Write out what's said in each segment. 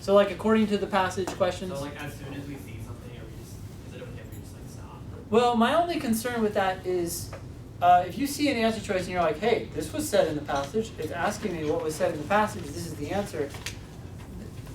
So like according to the passage questions. So like as soon as we see something, is it okay if we just like stop? Well, my only concern with that is if you see an answer choice and you're like, hey, this was said in the passage, it's asking me what was said in the passage, this is the answer.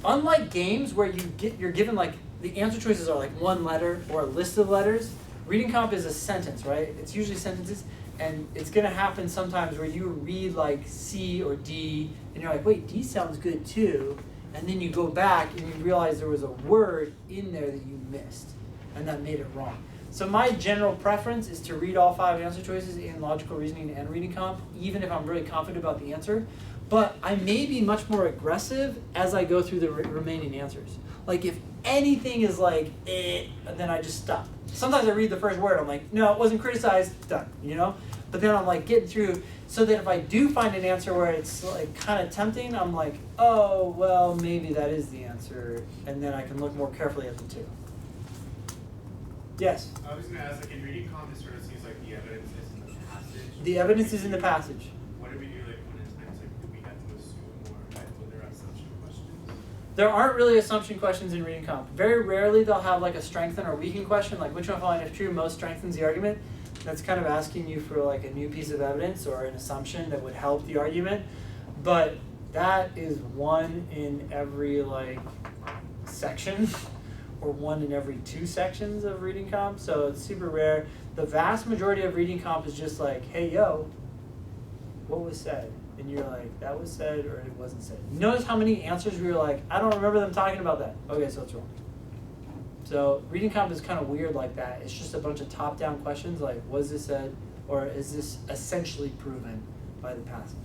Unlike games where you're given like, the answer choices are like one letter or a list of letters, reading comp is a sentence, right? It's usually sentences, and it's gonna happen sometimes where you read like C or D, and you're like, wait, D sounds good too, and then you go back and you realize there was a word in there that you missed, and that made it wrong. So my general preference is to read all 5 answer choices in logical reasoning and reading comp, even if I'm really confident about the answer. But I may be much more aggressive as I go through the remaining answers. Like if anything is like, then I just stop. Sometimes I read the first word, I'm like, no, it wasn't criticized, done, you know? But then I'm like getting through, so that if I do find an answer where it's like kind of tempting, I'm like, oh, well, maybe that is the answer. And then I can look more carefully at the two. Yes? I was going to ask, like in reading comp, it sort of seems like the evidence is in the passage. The evidence is in the passage. What do we do like when it's times like do we have to assume, or are there assumption questions? There aren't really assumption questions in reading comp. Very rarely they'll have like a strengthen or weaken question, like which one following if true most strengthens the argument. That's kind of asking you for like a new piece of evidence or an assumption that would help the argument. But that is one in every like section or one in every 2 sections of reading comp. So it's super rare. The vast majority of reading comp is just like, hey, yo, what was said? And you're like, that was said or it wasn't said. Notice how many answers we were like, I don't remember them talking about that. Okay, so it's wrong. So reading comp is kind of weird like that. It's just a bunch of top-down questions like, was this said, or is this essentially proven by the passage?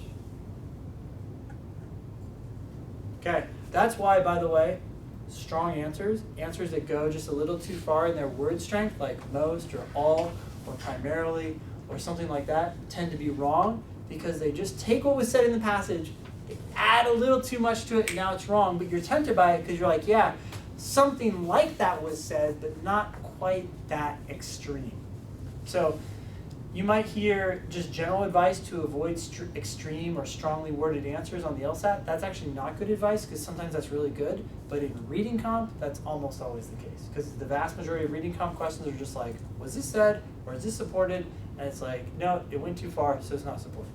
Okay, that's why, by the way, strong answers that go just a little too far in their word strength, like most or all or primarily or something like that, tend to be wrong because they just take what was said in the passage, they add a little too much to it, and now it's wrong, but you're tempted by it because you're like, yeah, something like that was said, but not quite that extreme. So you might hear just general advice to avoid extreme or strongly worded answers on the LSAT. That's actually not good advice because sometimes that's really good, but in reading comp, that's almost always the case because the vast majority of reading comp questions are just like, was this said or is this supported? And it's like, no, it went too far, so it's not supported.